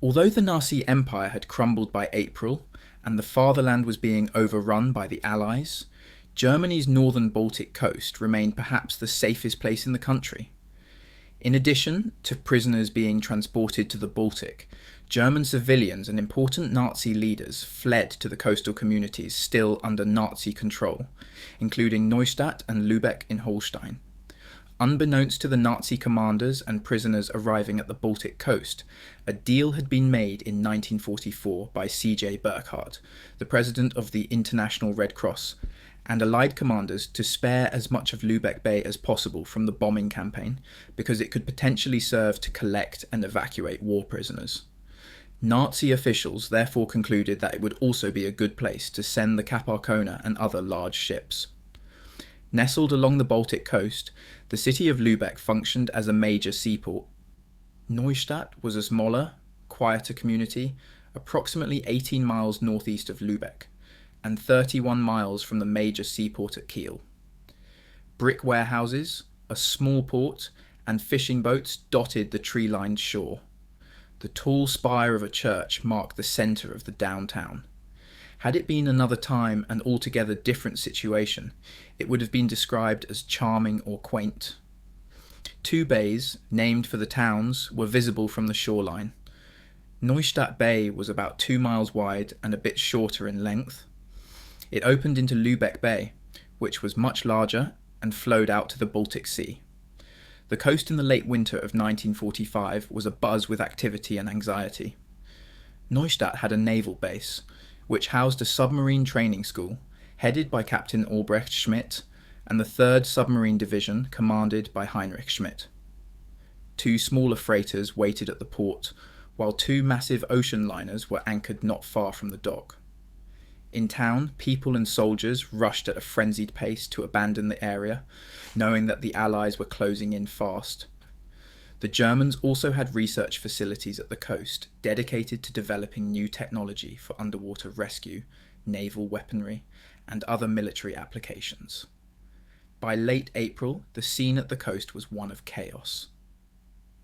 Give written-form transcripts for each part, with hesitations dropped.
Although the Nazi Empire had crumbled by April and the fatherland was being overrun by the Allies, Germany's northern Baltic coast remained perhaps the safest place in the country. In addition to prisoners being transported to the Baltic, German civilians and important Nazi leaders fled to the coastal communities still under Nazi control, including Neustadt and Lübeck in Holstein. Unbeknownst to the Nazi commanders and prisoners arriving at the Baltic coast, a deal had been made in 1944 by C.J. Burckhardt, the president of the International Red Cross, and Allied commanders to spare as much of Lübeck Bay as possible from the bombing campaign because it could potentially serve to collect and evacuate war prisoners. Nazi officials therefore concluded that it would also be a good place to send the Caparcona and other large ships. Nestled along the Baltic coast, the city of Lübeck functioned as a major seaport. Neustadt was a smaller, quieter community, approximately 18 miles northeast of Lübeck, and 31 miles from the major seaport at Kiel. Brick warehouses, a small port, and fishing boats dotted the tree-lined shore. The tall spire of a church marked the centre of the downtown. Had it been another time and altogether different situation, it would have been described as charming or quaint. Two bays, named for the towns, were visible from the shoreline. Neustadt Bay was about 2 miles wide and a bit shorter in length. It opened into Lübeck Bay, which was much larger and flowed out to the Baltic Sea. The coast in the late winter of 1945 was abuzz with activity and anxiety. Neustadt had a naval base, which housed a submarine training school, headed by Captain Albrecht Schmidt, and the 3rd Submarine Division, commanded by Heinrich Schmidt. 2 smaller freighters waited at the port, while 2 massive ocean liners were anchored not far from the dock. In town, people and soldiers rushed at a frenzied pace to abandon the area, knowing that the Allies were closing in fast. The Germans also had research facilities at the coast dedicated to developing new technology for underwater rescue, naval weaponry, and other military applications. By late April, the scene at the coast was one of chaos.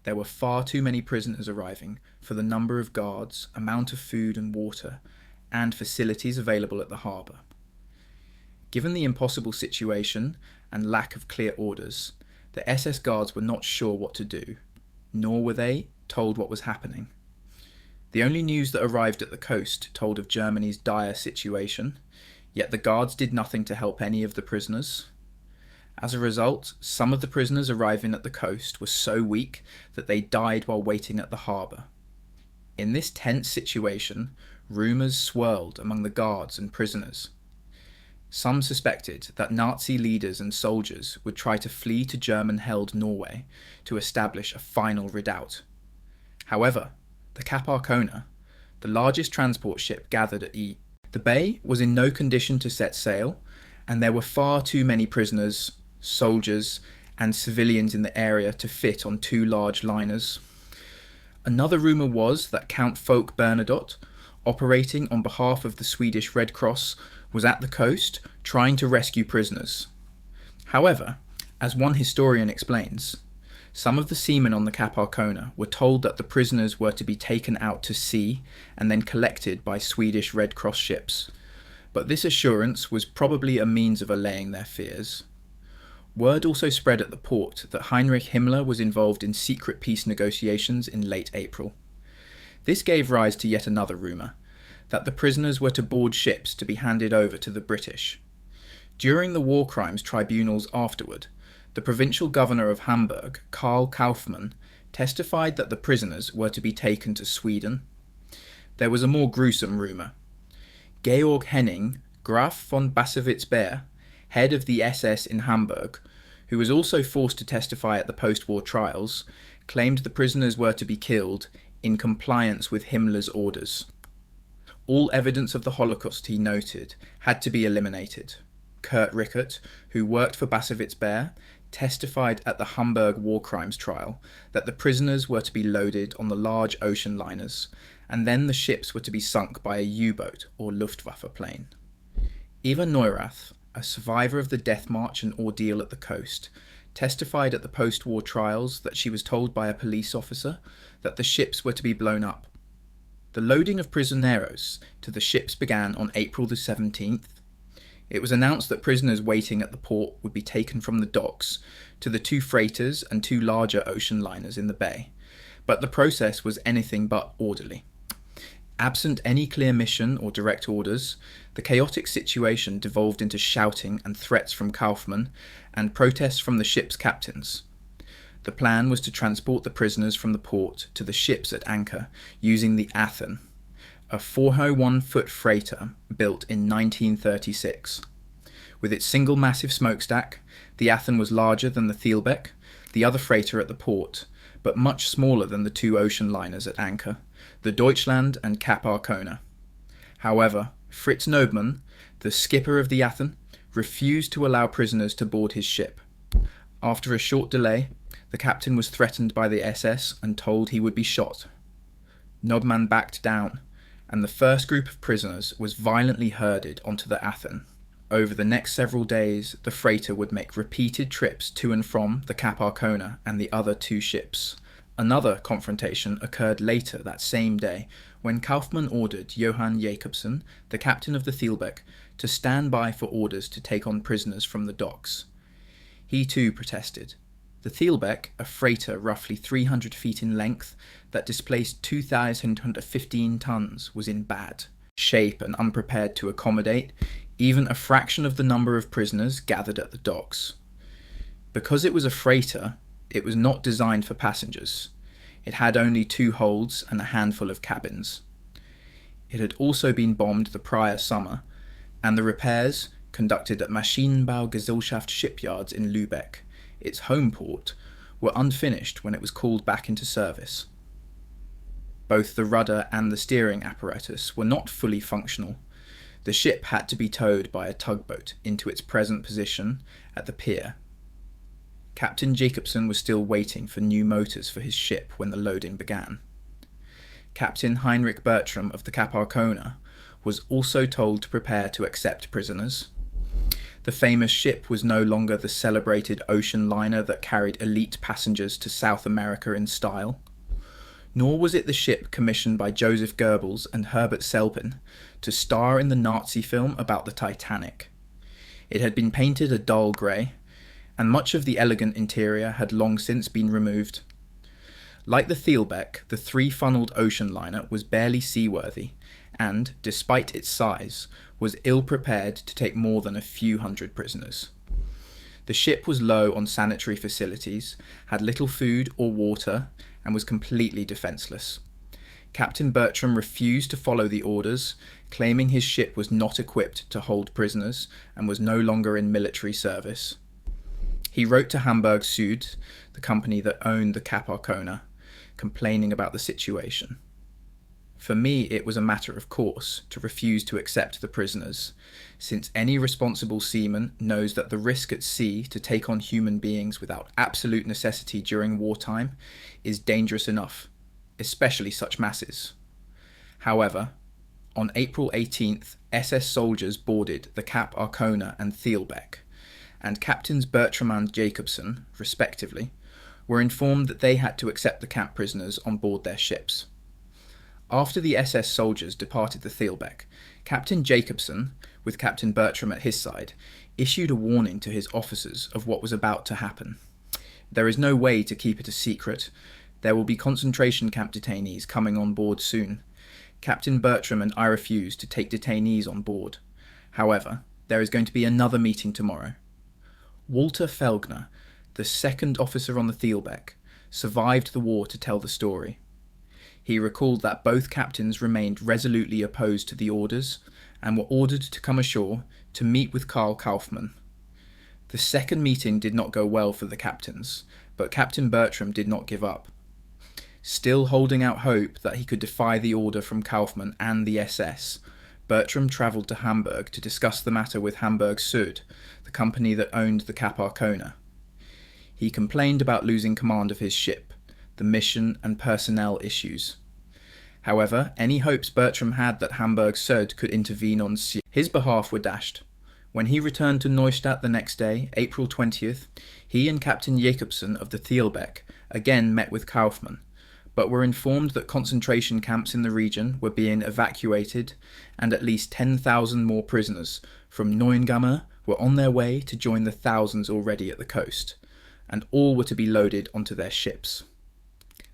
There were far too many prisoners arriving for the number of guards, amount of food and water, and facilities available at the harbour. Given the impossible situation and lack of clear orders, the SS guards were not sure what to do, nor were they told what was happening. The only news that arrived at the coast told of Germany's dire situation, yet the guards did nothing to help any of the prisoners. As a result, some of the prisoners arriving at the coast were so weak that they died while waiting at the harbour. In this tense situation, rumours swirled among the guards and prisoners. Some suspected that Nazi leaders and soldiers would try to flee to German-held Norway to establish a final redoubt. However, the Caparcona, the largest transport ship gathered at the bay, was in no condition to set sail, and there were far too many prisoners, soldiers, and civilians in the area to fit on 2 large liners. Another rumour was that Count Folke Bernadotte, operating on behalf of the Swedish Red Cross, was at the coast trying to rescue prisoners. However, as one historian explains, some of the seamen on the Caparcona were told that the prisoners were to be taken out to sea and then collected by Swedish Red Cross ships, but this assurance was probably a means of allaying their fears. Word also spread at the port that Heinrich Himmler was involved in secret peace negotiations in late April. This gave rise to yet another rumour, that the prisoners were to board ships to be handed over to the British. During the war crimes tribunals afterward, the provincial governor of Hamburg, Karl Kaufmann, testified that the prisoners were to be taken to Sweden. There was a more gruesome rumour. Georg Henning, Graf von Bassewitz-Beer, head of the SS in Hamburg, who was also forced to testify at the post-war trials, claimed the prisoners were to be killed in compliance with Himmler's orders. All evidence of the Holocaust, he noted, had to be eliminated. Kurt Rickert, who worked for Bassewitz-Beer, testified at the Hamburg war crimes trial that the prisoners were to be loaded on the large ocean liners, and then the ships were to be sunk by a U-boat or Luftwaffe plane. Eva Neurath, a survivor of the death march and ordeal at the coast, testified at the post-war trials that she was told by a police officer that the ships were to be blown up. The loading of prisioneros to the ships began on April the 17th. It was announced that prisoners waiting at the port would be taken from the docks to the 2 freighters and 2 larger ocean liners in the bay, but the process was anything but orderly. Absent any clear mission or direct orders, the chaotic situation devolved into shouting and threats from Kaufmann and protests from the ship's captains. The plan was to transport the prisoners from the port to the ships at anchor using the Athon, a 401-foot freighter built in 1936. With its single massive smokestack, the Athon was larger than the Thielbeck, the other freighter at the port, but much smaller than the 2 ocean liners at anchor, the Deutschland and Cap Arcona. However, Fritz Nobman, the skipper of the Athon, refused to allow prisoners to board his ship. After a short delay, the captain was threatened by the SS and told he would be shot. Nobman backed down, and the first group of prisoners was violently herded onto the Athon. Over the next several days, the freighter would make repeated trips to and from the Cap Arcona and the other 2 ships. Another confrontation occurred later that same day when Kaufmann ordered Johann Jakobsen, the captain of the Thielbeck, to stand by for orders to take on prisoners from the docks. He too protested. The Thielbeck, a freighter roughly 300 feet in length that displaced 2,115 tons, was in bad shape and unprepared to accommodate even a fraction of the number of prisoners gathered at the docks. Because it was a freighter, it was not designed for passengers. It had only 2 holds and a handful of cabins. It had also been bombed the prior summer, and the repairs, conducted at Maschinenbaugesellschaft shipyards in Lübeck, its home port, were unfinished when it was called back into service. Both the rudder and the steering apparatus were not fully functional. The ship had to be towed by a tugboat into its present position at the pier. Captain Jakobsen was still waiting for new motors for his ship when the loading began. Captain Heinrich Bertram of the Cap Arcona was also told to prepare to accept prisoners. The famous ship was no longer the celebrated ocean liner that carried elite passengers to South America in style, nor was it the ship commissioned by Joseph Goebbels and Herbert Selpin to star in the Nazi film about the Titanic. It had been painted a dull grey, and much of the elegant interior had long since been removed. Like the Thielbeck, the 3-funnelled ocean liner was barely seaworthy, and, despite its size, was ill-prepared to take more than a few hundred prisoners. The ship was low on sanitary facilities, had little food or water, and was completely defenceless. Captain Bertram refused to follow the orders, claiming his ship was not equipped to hold prisoners and was no longer in military service. He wrote to Hamburg Süd, the company that owned the Cap Arcona, complaining about the situation. For me, it was a matter of course to refuse to accept the prisoners, since any responsible seaman knows that the risk at sea to take on human beings without absolute necessity during wartime is dangerous enough, especially such masses. However, on April 18th, SS soldiers boarded the Cap Arcona and Thielbeck, and Captains Bertram and Jakobsen, respectively, were informed that they had to accept the camp prisoners on board their ships. After the SS soldiers departed the Thielbeck, Captain Jakobsen, with Captain Bertram at his side, issued a warning to his officers of what was about to happen. There is no way to keep it a secret. There will be concentration camp detainees coming on board soon. Captain Bertram and I refuse to take detainees on board. However, there is going to be another meeting tomorrow. Walter Felgner, the second officer on the Thielbeck, survived the war to tell the story. He recalled that both captains remained resolutely opposed to the orders and were ordered to come ashore to meet with Karl Kaufmann. The second meeting did not go well for the captains, but Captain Bertram did not give up. Still holding out hope that he could defy the order from Kaufmann and the SS, Bertram travelled to Hamburg to discuss the matter with Hamburg Süd, the company that owned the Cap Arcona. He complained about losing command of his ship, the mission and personnel issues. However, any hopes Bertram had that Hamburg Süd could intervene on his behalf were dashed. When he returned to Neustadt the next day, April 20th, he and Captain Jakobsen of the Thielbeck again met with Kaufmann, but were informed that concentration camps in the region were being evacuated and at least 10,000 more prisoners from Neuengamme were on their way to join the thousands already at the coast, and all were to be loaded onto their ships.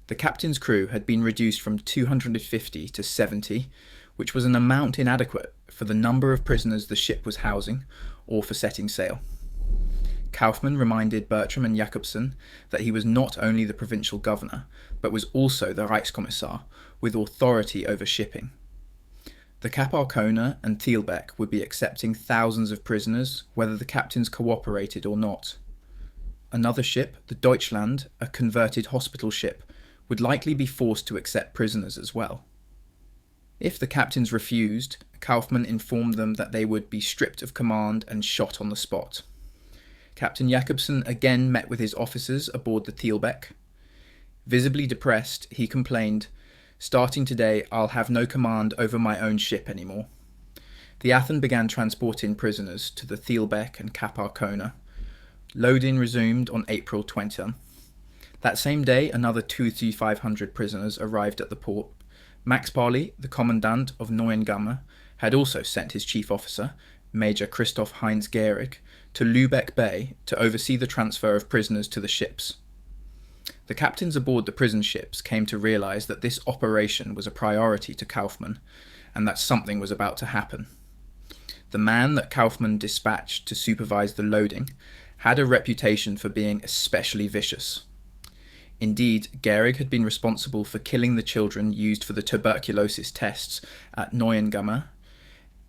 The captain's crew had been reduced from 250 to 70, which was an amount inadequate for the number of prisoners the ship was housing or for setting sail. Kaufmann reminded Bertram and Jakobsen that he was not only the provincial governor, but was also the Reichskommissar, with authority over shipping. The Cap Arcona and Thielbeck would be accepting thousands of prisoners, whether the captains cooperated or not. Another ship, the Deutschland, a converted hospital ship, would likely be forced to accept prisoners as well. If the captains refused, Kaufmann informed them that they would be stripped of command and shot on the spot. Captain Jakobsen again met with his officers aboard the Thielbeck. Visibly depressed, he complained, "Starting today, I'll have no command over my own ship anymore." The Athen began transporting prisoners to the Thielbeck and Cap Arcona. Loading resumed on April 20. That same day, another 2,500 prisoners arrived at the port. Max Parley, the commandant of Neuengamme, had also sent his chief officer, Major Christoph Heinz Gehrig, to Lübeck Bay to oversee the transfer of prisoners to the ships. The captains aboard the prison ships came to realise that this operation was a priority to Kaufmann, and that something was about to happen. The man that Kaufmann dispatched to supervise the loading had a reputation for being especially vicious. Indeed, Gehrig had been responsible for killing the children used for the tuberculosis tests at Neuengamme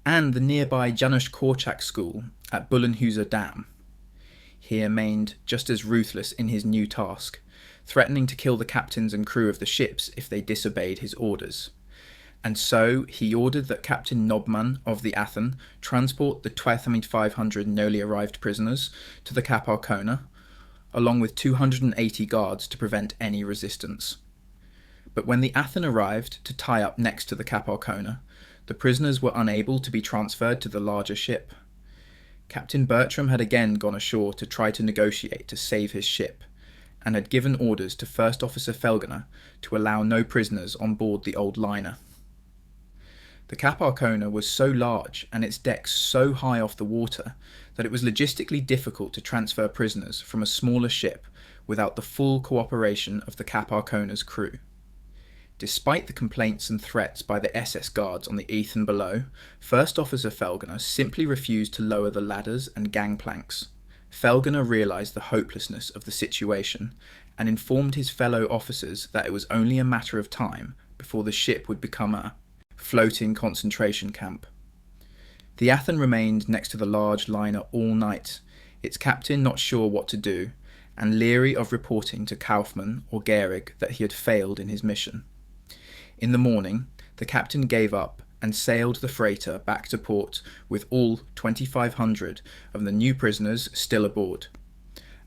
and the nearby Janusz Korczak school at Bullenhuser Dam. He remained just as ruthless in his new task, threatening to kill the captains and crew of the ships if they disobeyed his orders. And so he ordered that Captain Nobman of the Athen transport the 12,500 newly arrived prisoners to the Cap Arcona, along with 280 guards to prevent any resistance. But when the Athen arrived to tie up next to the Cap Arcona, the prisoners were unable to be transferred to the larger ship. Captain Bertram had again gone ashore to try to negotiate to save his ship, and had given orders to First Officer Felgener to allow no prisoners on board the old liner. The Cap Arcona was so large and its decks so high off the water that it was logistically difficult to transfer prisoners from a smaller ship without the full cooperation of the Cap Arcona's crew. Despite the complaints and threats by the SS guards on the Ethan below, First Officer Felgener simply refused to lower the ladders and gangplanks. Felgener realised the hopelessness of the situation and informed his fellow officers that it was only a matter of time before the ship would become a floating concentration camp. The Athen remained next to the large liner all night, its captain not sure what to do, and leery of reporting to Kaufmann or Gehrig that he had failed in his mission. In the morning, the captain gave up and sailed the freighter back to port with all 2,500 of the new prisoners still aboard.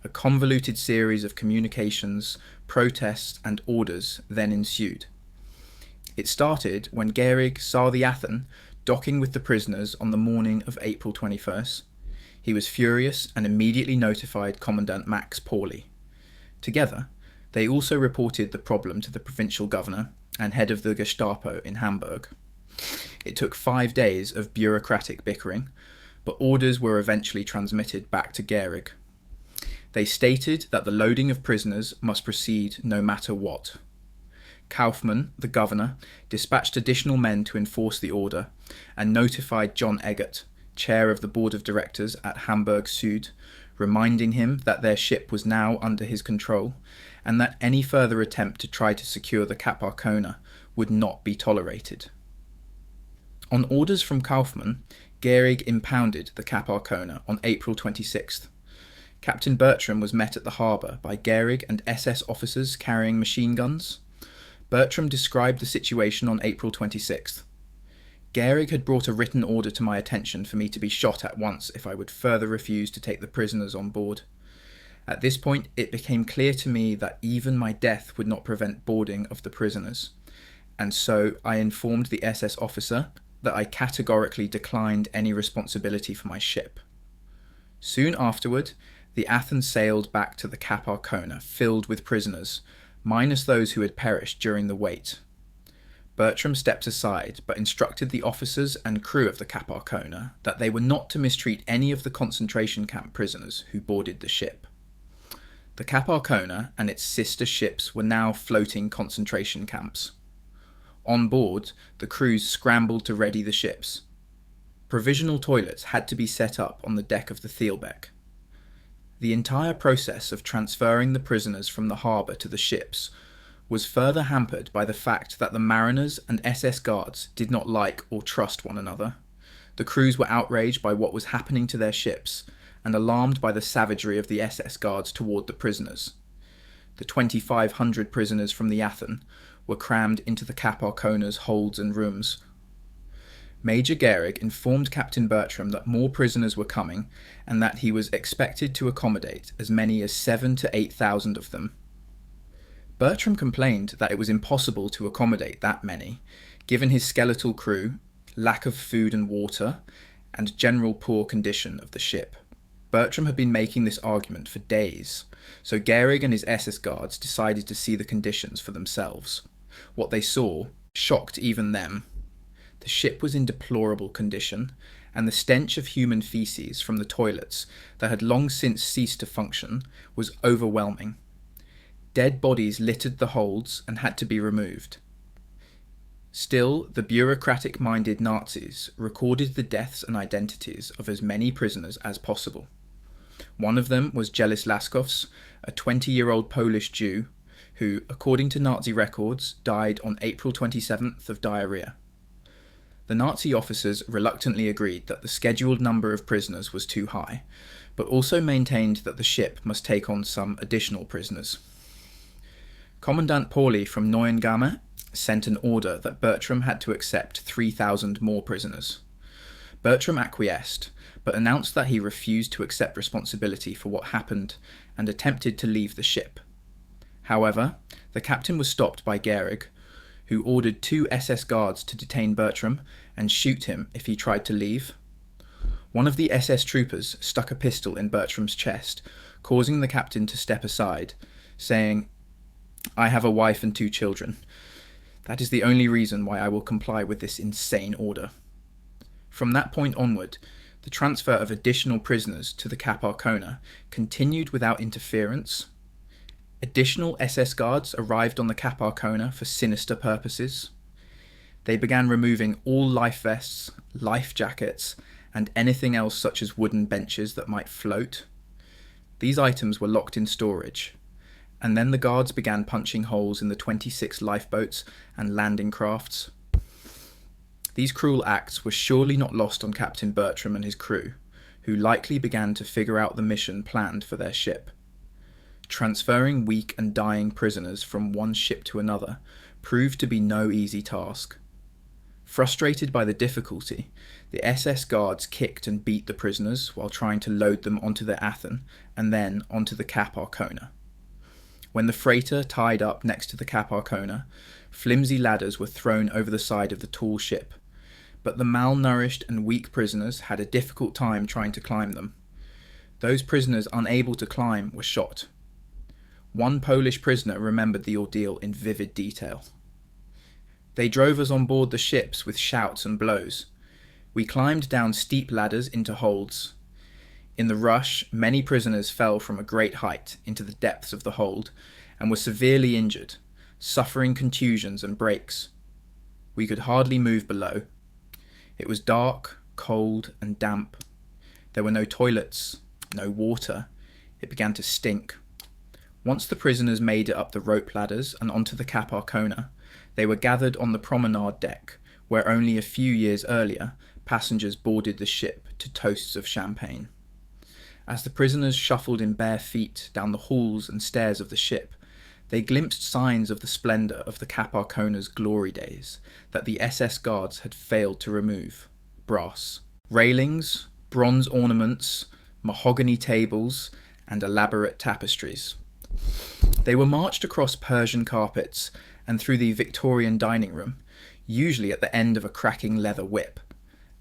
A convoluted series of communications, protests and orders then ensued. It started when Gehrig saw the Athen docking with the prisoners on the morning of April 21st. He was furious and immediately notified Commandant Max Pauli. Together, they also reported the problem to the provincial governor and head of the Gestapo in Hamburg. It took 5 days of bureaucratic bickering, but orders were eventually transmitted back to Gehrig. They stated that the loading of prisoners must proceed no matter what. Kaufmann, the governor, dispatched additional men to enforce the order and notified John Eggert, chair of the board of directors at Hamburg Süd, reminding him that their ship was now under his control and that any further attempt to try to secure the Cap Arcona would not be tolerated. On orders from Kaufmann, Gehrig impounded the Cap Arcona on April 26th. Captain Bertram was met at the harbour by Gehrig and SS officers carrying machine guns. Bertram described the situation on April 26th. Gehrig had brought a written order to my attention for me to be shot at once if I would further refuse to take the prisoners on board. At this point, it became clear to me that even my death would not prevent boarding of the prisoners, and so I informed the SS officer that I categorically declined any responsibility for my ship. Soon afterward, the Athens sailed back to the Cap Arcona filled with prisoners, minus those who had perished during the wait. Bertram stepped aside, but instructed the officers and crew of the Cap Arcona that they were not to mistreat any of the concentration camp prisoners who boarded the ship. The Cap Arcona and its sister ships were now floating concentration camps. On board, the crews scrambled to ready the ships. Provisional toilets had to be set up on the deck of the Thielbeck. The entire process of transferring the prisoners from the harbour to the ships was further hampered by the fact that the mariners and SS guards did not like or trust one another. The crews were outraged by what was happening to their ships, and alarmed by the savagery of the SS guards toward the prisoners. The 2,500 prisoners from the Athen were crammed into the Cap Arcona's holds and rooms. Major Gehrig informed Captain Bertram that more prisoners were coming, and that he was expected to accommodate as many as 7,000 to 8,000 of them. Bertram complained that it was impossible to accommodate that many, given his skeletal crew, lack of food and water, and general poor condition of the ship. Bertram had been making this argument for days, so Gehrig and his SS guards decided to see the conditions for themselves. What they saw shocked even them. The ship was in deplorable condition, and the stench of human feces from the toilets that had long since ceased to function was overwhelming. Dead bodies littered the holds and had to be removed. Still, the bureaucratic-minded Nazis recorded the deaths and identities of as many prisoners as possible. One of them was Jelis Laskovs, a 20-year-old Polish Jew who, according to Nazi records, died on April 27th of diarrhea. The Nazi officers reluctantly agreed that the scheduled number of prisoners was too high, but also maintained that the ship must take on some additional prisoners. Commandant Pauli from Neuengamme sent an order that Bertram had to accept 3,000 more prisoners. Bertram acquiesced, but announced that he refused to accept responsibility for what happened and attempted to leave the ship. However, the captain was stopped by Gehrig, who ordered 2 SS guards to detain Bertram and shoot him if he tried to leave. One of the SS troopers stuck a pistol in Bertram's chest, causing the captain to step aside, saying, "I have a wife and 2 children. That is the only reason why I will comply with this insane order." From that point onward, the transfer of additional prisoners to the Cap Arcona continued without interference. Additional SS guards arrived on the Cap Arcona for sinister purposes. They began removing all life vests, life jackets, and anything else such as wooden benches that might float. These items were locked in storage, and then the guards began punching holes in the 26 lifeboats and landing crafts. These cruel acts were surely not lost on Captain Bertram and his crew, who likely began to figure out the mission planned for their ship. Transferring weak and dying prisoners from one ship to another proved to be no easy task. Frustrated by the difficulty, the SS guards kicked and beat the prisoners while trying to load them onto the Athen and then onto the Cap Arcona. When the freighter tied up next to the Cap Arcona, flimsy ladders were thrown over the side of the tall ship, but the malnourished and weak prisoners had a difficult time trying to climb them. Those prisoners unable to climb were shot. One Polish prisoner remembered the ordeal in vivid detail. "They drove us on board the ships with shouts and blows. We climbed down steep ladders into holds. In the rush, many prisoners fell from a great height into the depths of the hold and were severely injured, suffering contusions and breaks. We could hardly move below. It was dark, cold, and damp. There were no toilets, no water. It began to stink. Once the prisoners made it up the rope ladders and onto the Cap Arcona, they were gathered on the promenade deck, where only a few years earlier passengers boarded the ship to toasts of champagne. As the prisoners shuffled in bare feet down the halls and stairs of the ship, they glimpsed signs of the splendour of the Cap Arcona's glory days that the SS guards had failed to remove: brass, railings, bronze ornaments, mahogany tables, and elaborate tapestries. They were marched across Persian carpets and through the Victorian dining room, usually at the end of a cracking leather whip,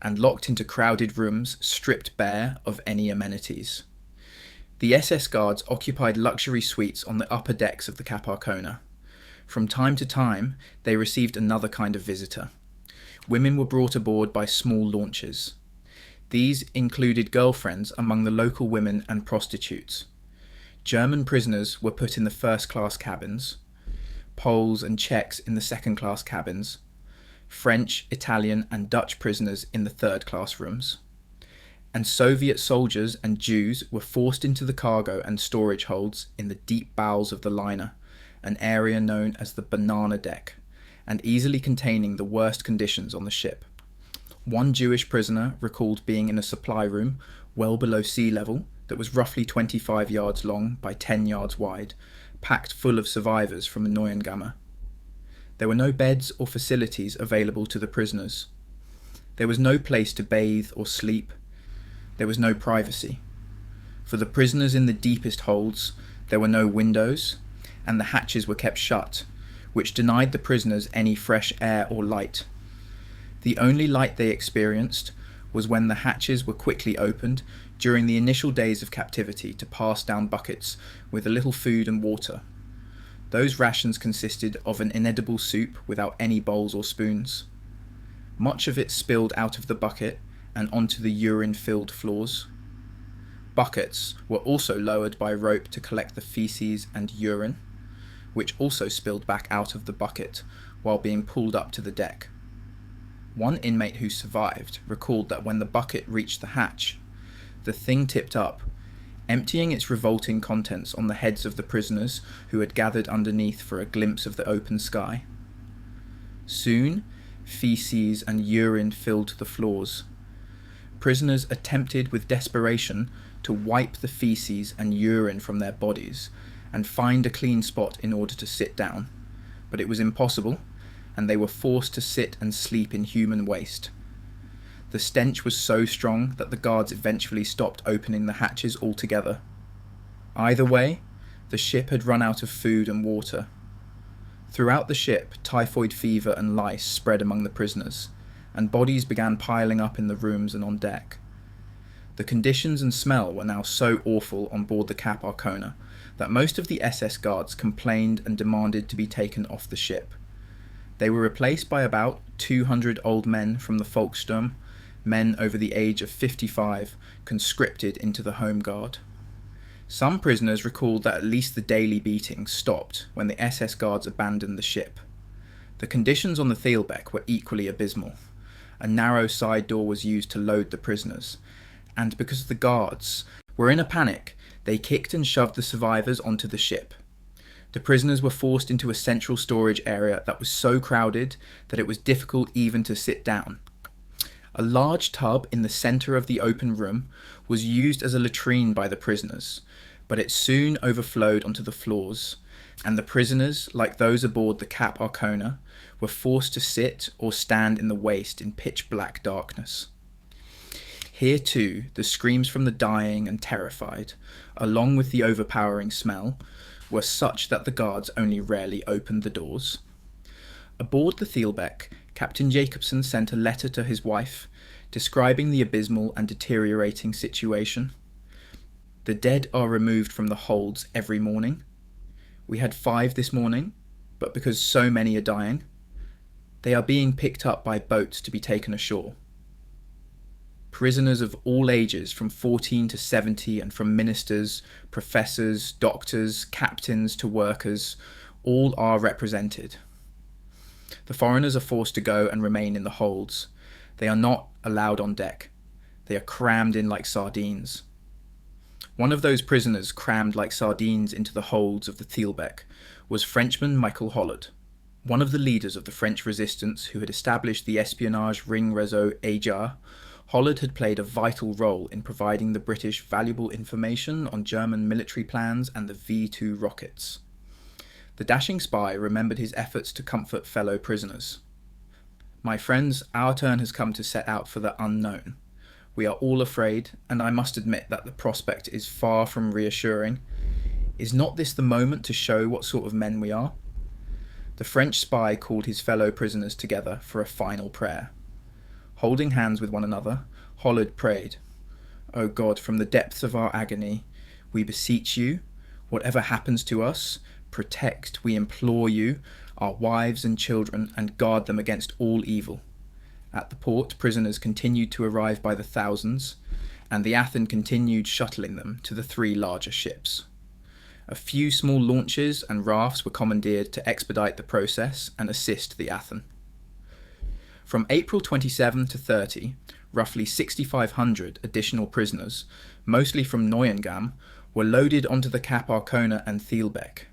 and locked into crowded rooms stripped bare of any amenities. The SS guards occupied luxury suites on the upper decks of the Cap Arcona. From time to time, they received another kind of visitor. Women were brought aboard by small launches. These included girlfriends among the local women and prostitutes. German prisoners were put in the first-class cabins, Poles and Czechs in the second-class cabins, French, Italian and Dutch prisoners in the third-class rooms, and Soviet soldiers and Jews were forced into the cargo and storage holds in the deep bowels of the liner, an area known as the banana deck, and easily containing the worst conditions on the ship. One Jewish prisoner recalled being in a supply room well below sea level that was roughly 25 yards long by 10 yards wide, packed full of survivors from the Neuengamme. There were no beds or facilities available to the prisoners. There was no place to bathe or sleep. There was no privacy. For the prisoners in the deepest holds, there were no windows, and the hatches were kept shut, which denied the prisoners any fresh air or light. The only light they experienced was when the hatches were quickly opened during the initial days of captivity to pass down buckets with a little food and water. Those rations consisted of an inedible soup without any bowls or spoons. Much of it spilled out of the bucket and onto the urine-filled floors. Buckets were also lowered by rope to collect the feces and urine, which also spilled back out of the bucket while being pulled up to the deck. One inmate who survived recalled that when the bucket reached the hatch, the thing tipped up, emptying its revolting contents on the heads of the prisoners who had gathered underneath for a glimpse of the open sky. Soon, feces and urine filled the floors. Prisoners attempted with desperation to wipe the feces and urine from their bodies and find a clean spot in order to sit down, but it was impossible, and they were forced to sit and sleep in human waste. The stench was so strong that the guards eventually stopped opening the hatches altogether. Either way, the ship had run out of food and water. Throughout the ship, typhoid fever and lice spread among the prisoners, and bodies began piling up in the rooms and on deck. The conditions and smell were now so awful on board the Cap Arcona that most of the SS guards complained and demanded to be taken off the ship. They were replaced by about 200 old men from the Volkssturm, men over the age of 55, conscripted into the Home Guard. Some prisoners recalled that at least the daily beatings stopped when the SS guards abandoned the ship. The conditions on the Thielbeck were equally abysmal. A narrow side door was used to load the prisoners, and because the guards were in a panic, they kicked and shoved the survivors onto the ship. The prisoners were forced into a central storage area that was so crowded that it was difficult even to sit down. A large tub in the centre of the open room was used as a latrine by the prisoners, but it soon overflowed onto the floors, and the prisoners, like those aboard the Cap Arcona, were forced to sit or stand in the waist in pitch-black darkness. Here too, the screams from the dying and terrified, along with the overpowering smell, were such that the guards only rarely opened the doors. Aboard the Thielbeck, Captain Jacobsen sent a letter to his wife, describing the abysmal and deteriorating situation. The dead are removed from the holds every morning. We had 5 this morning, but because so many are dying, they are being picked up by boats to be taken ashore. Prisoners of all ages from 14 to 70 and from ministers, professors, doctors, captains to workers, all are represented. The foreigners are forced to go and remain in the holds. They are not allowed on deck. They are crammed in like sardines. One of those prisoners crammed like sardines into the holds of the Thielbeck was Frenchman Michael Hollard, one of the leaders of the French resistance who had established the espionage ring réseau Ajar. Hollard had played a vital role in providing the British valuable information on German military plans and the V-2 rockets. The dashing spy remembered his efforts to comfort fellow prisoners. "My friends, our turn has come to set out for the unknown. We are all afraid, and I must admit that the prospect is far from reassuring. Is not this the moment to show what sort of men we are?" The French spy called his fellow prisoners together for a final prayer. Holding hands with one another, Hollard prayed, "O God, from the depths of our agony, we beseech you, whatever happens to us, protect, we implore you, our wives and children, and guard them against all evil. At the port, prisoners continued to arrive by the thousands, and the Athon continued shuttling them to the 3 larger ships. A few small launches and rafts were commandeered to expedite the process and assist the Athon. From April 27 to 30, roughly 6,500 additional prisoners, mostly from Neuengamme, were loaded onto the Cap Arcona and Thielbeck.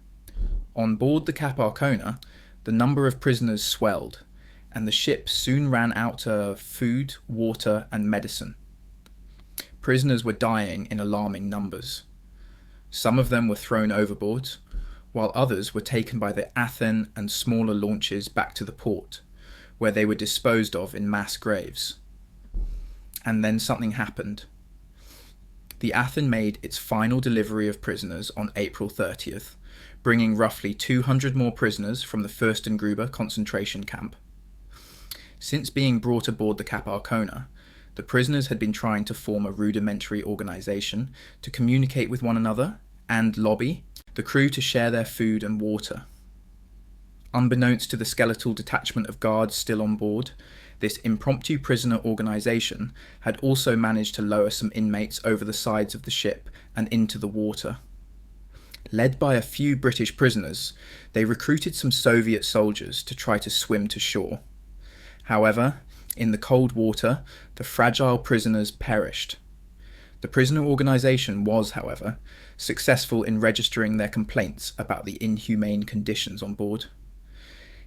On board the Cap Arcona, the number of prisoners swelled, and the ship soon ran out of food, water, and medicine. Prisoners were dying in alarming numbers. Some of them were thrown overboard, while others were taken by the Athon and smaller launches back to the port, where they were disposed of in mass graves. And then something happened. The Athon made its final delivery of prisoners on April 30th, bringing roughly 200 more prisoners from the Fürstengruber concentration camp. Since being brought aboard the Cap Arcona, the prisoners had been trying to form a rudimentary organisation to communicate with one another and lobby the crew to share their food and water. Unbeknownst to the skeletal detachment of guards still on board, this impromptu prisoner organisation had also managed to lower some inmates over the sides of the ship and into the water. Led by a few British prisoners, they recruited some Soviet soldiers to try to swim to shore. However, in the cold water, the fragile prisoners perished. The prisoner organisation was, however, successful in registering their complaints about the inhumane conditions on board.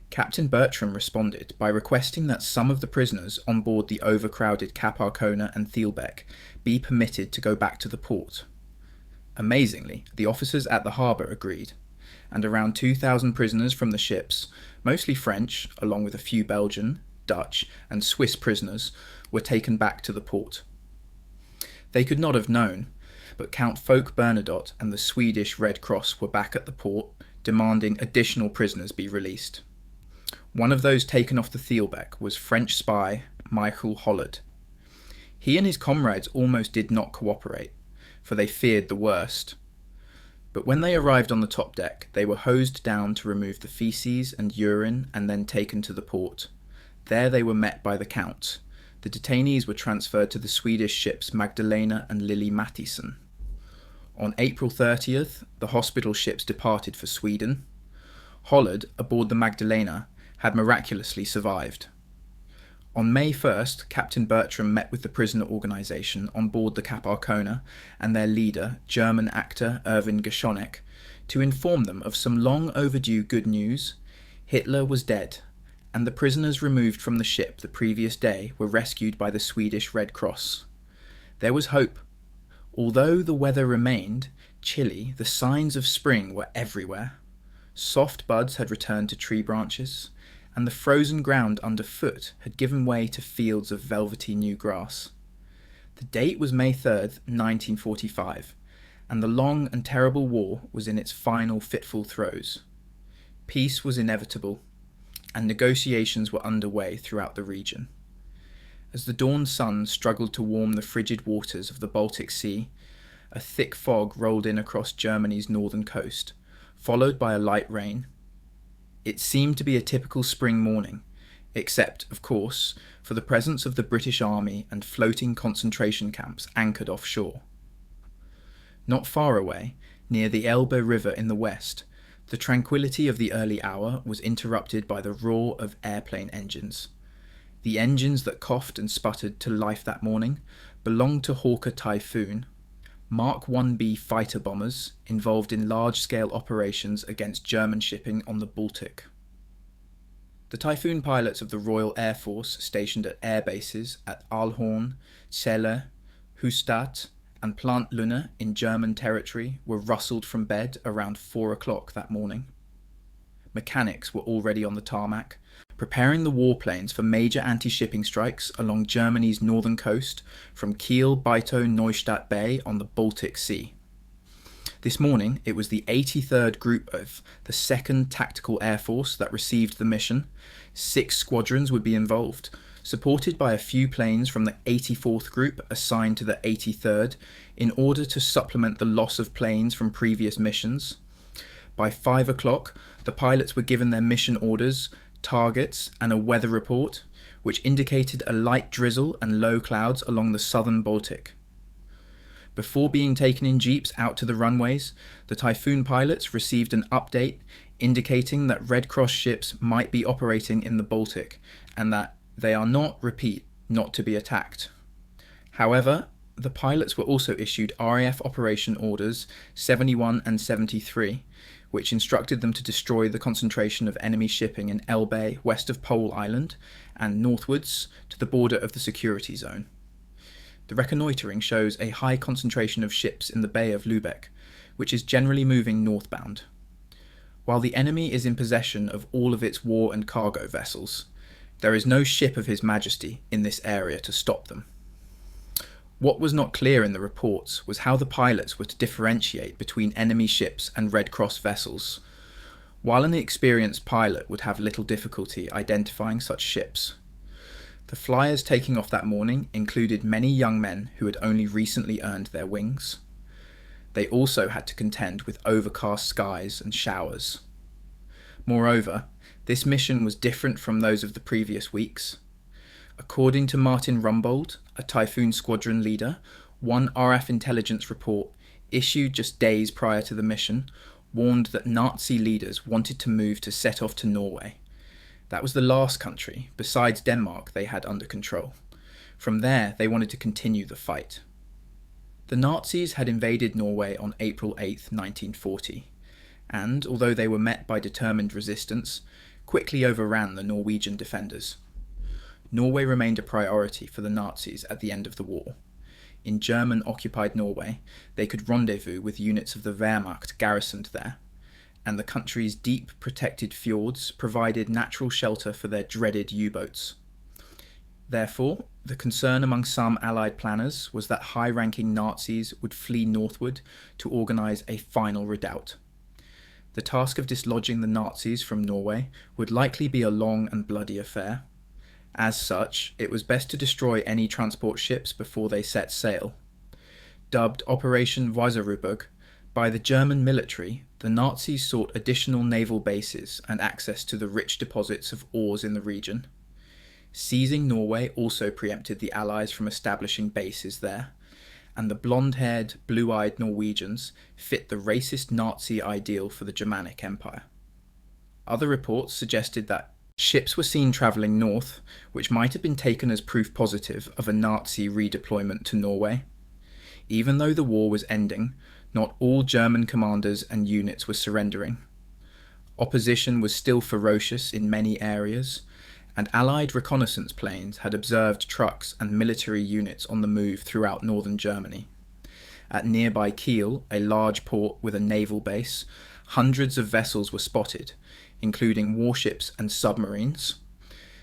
Captain Bertram responded by requesting that some of the prisoners on board the overcrowded Cap Arcona and Thielbeck be permitted to go back to the port. Amazingly, the officers at the harbour agreed, and around 2,000 prisoners from the ships, mostly French, along with a few Belgian, Dutch, and Swiss prisoners, were taken back to the port. They could not have known, but Count Folke Bernadotte and the Swedish Red Cross were back at the port, demanding additional prisoners be released. One of those taken off the Thielbeck was French spy Michael Hollard. He and his comrades almost did not cooperate, for they feared the worst. But when they arrived on the top deck, they were hosed down to remove the feces and urine and then taken to the port. There they were met by the Count. The detainees were transferred to the Swedish ships Magdalena and Lily Mattison. On April 30th, the hospital ships departed for Sweden. Hollard, aboard the Magdalena, had miraculously survived. On May 1st, Captain Bertram met with the prisoner organisation on board the Cap Arcona and their leader, German actor Erwin Geschonek, to inform them of some long overdue good news. Hitler was dead, and the prisoners removed from the ship the previous day were rescued by the Swedish Red Cross. There was hope. Although the weather remained chilly, the signs of spring were everywhere. Soft buds had returned to tree branches, and the frozen ground underfoot had given way to fields of velvety new grass. The date was May 3rd, 1945, and the long and terrible war was in its final fitful throes. Peace was inevitable, and negotiations were underway throughout the region. As the dawn sun struggled to warm the frigid waters of the Baltic Sea, a thick fog rolled in across Germany's northern coast, followed by a light rain. It seemed to be a typical spring morning, except, of course, for the presence of the British Army and floating concentration camps anchored offshore. Not far away, near the Elbe River in the west, the tranquility of the early hour was interrupted by the roar of airplane engines. The engines that coughed and sputtered to life that morning belonged to Hawker Typhoon, Mark 1B fighter bombers involved in large-scale operations against German shipping on the Baltic. The Typhoon pilots of the Royal Air Force stationed at air bases at Aalhorn, Celle, Hustad, and Plant Lünne in German territory were rustled from bed around 4 o'clock that morning. Mechanics were already on the tarmac, preparing the warplanes for major anti-shipping strikes along Germany's northern coast from Kiel, Baito, Neustadt Bay on the Baltic Sea. This morning, it was the 83rd Group of the 2nd Tactical Air Force that received the mission. 6 squadrons would be involved, supported by a few planes from the 84th Group assigned to the 83rd in order to supplement the loss of planes from previous missions. By 5 o'clock, the pilots were given their mission orders, targets, and a weather report, which indicated a light drizzle and low clouds along the southern Baltic. Before being taken in jeeps out to the runways, the Typhoon pilots received an update indicating that Red Cross ships might be operating in the Baltic and that they are not to be attacked. However, the pilots were also issued RAF Operation Orders 71 and 73, which instructed them to destroy the concentration of enemy shipping in Elbe west of Pole Island and northwards to the border of the security zone. The reconnoitring shows a high concentration of ships in the Bay of Lübeck, which is generally moving northbound. While the enemy is in possession of all of its war and cargo vessels, there is no ship of His Majesty in this area to stop them. What was not clear in the reports was how the pilots were to differentiate between enemy ships and Red Cross vessels, while an experienced pilot would have little difficulty identifying such ships. The flyers taking off that morning included many young men who had only recently earned their wings. They also had to contend with overcast skies and showers. Moreover, this mission was different from those of the previous weeks. According to Martin Rumbold, a Typhoon squadron leader, one RAF intelligence report, issued just days prior to the mission, warned that Nazi leaders wanted to move to set off to Norway. That was the last country, besides Denmark, they had under control. From there, they wanted to continue the fight. The Nazis had invaded Norway on April 8, 1940, and, although they were met by determined resistance, quickly overran the Norwegian defenders. Norway remained a priority for the Nazis at the end of the war. In German-occupied Norway, they could rendezvous with units of the Wehrmacht garrisoned there, and the country's deep, protected fjords provided natural shelter for their dreaded U-boats. Therefore, the concern among some Allied planners was that high-ranking Nazis would flee northward to organise a final redoubt. The task of dislodging the Nazis from Norway would likely be a long and bloody affair. As such, it was best to destroy any transport ships before they set sail. Dubbed Operation Weserüberg, by the German military, the Nazis sought additional naval bases and access to the rich deposits of ores in the region. Seizing Norway also preempted the Allies from establishing bases there, and the blonde-haired, blue-eyed Norwegians fit the racist Nazi ideal for the Germanic Empire. Other reports suggested that ships were seen travelling north, which might have been taken as proof positive of a Nazi redeployment to Norway. Even though the war was ending, not all German commanders and units were surrendering. Opposition was still ferocious in many areas, and Allied reconnaissance planes had observed trucks and military units on the move throughout northern Germany. At nearby Kiel, a large port with a naval base, hundreds of vessels were spotted, including warships and submarines.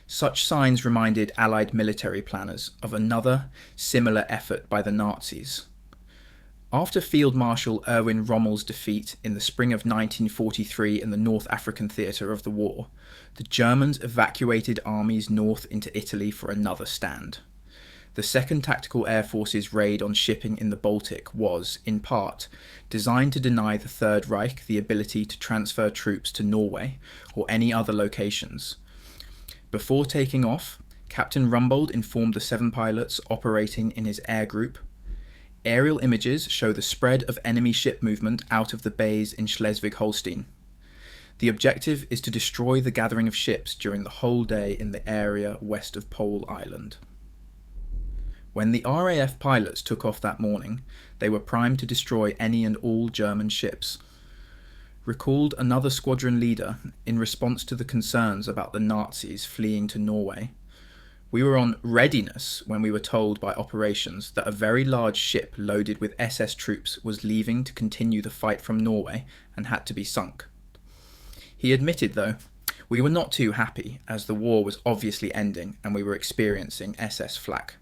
Such signs reminded Allied military planners of another, similar effort by the Nazis. After Field Marshal Erwin Rommel's defeat in the spring of 1943 in the North African theatre of the war, the Germans evacuated armies north into Italy for another stand. The 2nd Tactical Air Force's raid on shipping in the Baltic was, in part, designed to deny the Third Reich the ability to transfer troops to Norway or any other locations. Before taking off, Captain Rumbold informed the 7 pilots operating in his air group. Aerial images show the spread of enemy ship movement out of the bays in Schleswig-Holstein. The objective is to destroy the gathering of ships during the whole day in the area west of Pole Island. When the RAF pilots took off that morning, they were primed to destroy any and all German ships. Recalled another squadron leader in response to the concerns about the Nazis fleeing to Norway. We were on readiness when we were told by operations that a very large ship loaded with SS troops was leaving to continue the fight from Norway and had to be sunk. He admitted, though, we were not too happy as the war was obviously ending and we were experiencing SS flak.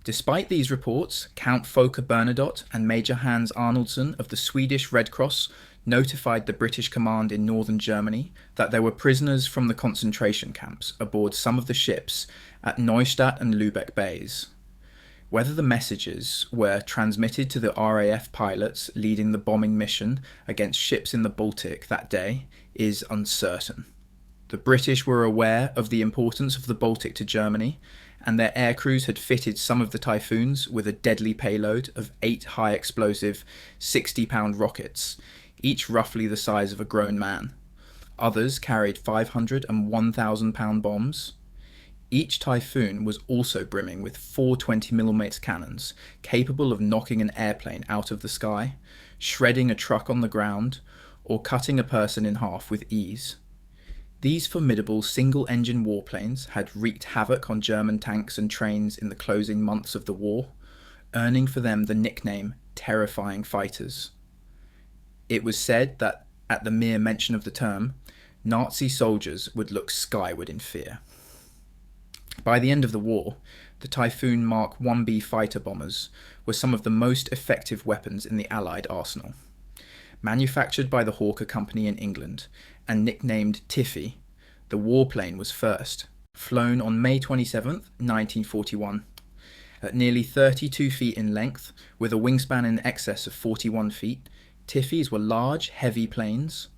Despite these reports, Count Folke Bernadotte and Major Hans Arnoldson of the Swedish Red Cross notified the British command in northern Germany that there were prisoners from the concentration camps aboard some of the ships at Neustadt and Lübeck bays. Whether the messages were transmitted to the RAF pilots leading the bombing mission against ships in the Baltic that day is uncertain. The British were aware of the importance of the Baltic to Germany, and their aircrews had fitted some of the Typhoons with a deadly payload of 8 high-explosive 60-pound rockets, each roughly the size of a grown man. Others carried 500 and 1,000-pound bombs. Each Typhoon was also brimming with 4 20mm cannons, capable of knocking an airplane out of the sky, shredding a truck on the ground, or cutting a person in half with ease. These formidable single-engine warplanes had wreaked havoc on German tanks and trains in the closing months of the war, earning for them the nickname terrifying fighters. It was said that, at the mere mention of the term, Nazi soldiers would look skyward in fear. By the end of the war, the Typhoon Mark 1B fighter bombers were some of the most effective weapons in the Allied arsenal. Manufactured by the Hawker Company in England and nicknamed Tiffy, the warplane was first, flown on May 27, 1941. At nearly 32 feet in length, with a wingspan in excess of 41 feet, Tiffys were large, heavy planes.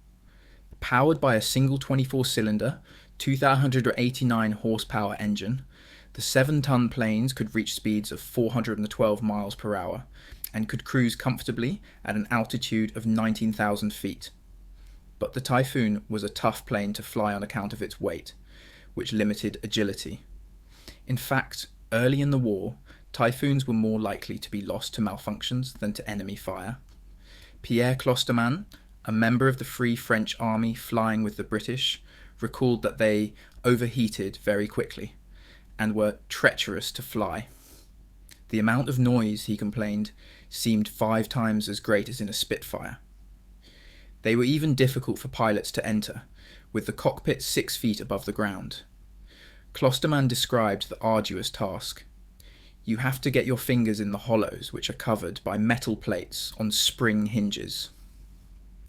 Powered by a single 24-cylinder, 2,889 horsepower engine, the 7-ton planes could reach speeds of 412 miles per hour and could cruise comfortably at an altitude of 19,000 feet. But the Typhoon was a tough plane to fly on account of its weight, which limited agility. In fact, early in the war, Typhoons were more likely to be lost to malfunctions than to enemy fire. Pierre Clostermann, a member of the Free French Army flying with the British, recalled that they overheated very quickly and were treacherous to fly. The amount of noise, he complained, seemed 5 times as great as in a Spitfire. They were even difficult for pilots to enter, with the cockpit 6 feet above the ground. Clostermann described the arduous task. You have to get your fingers in the hollows, which are covered by metal plates on spring hinges.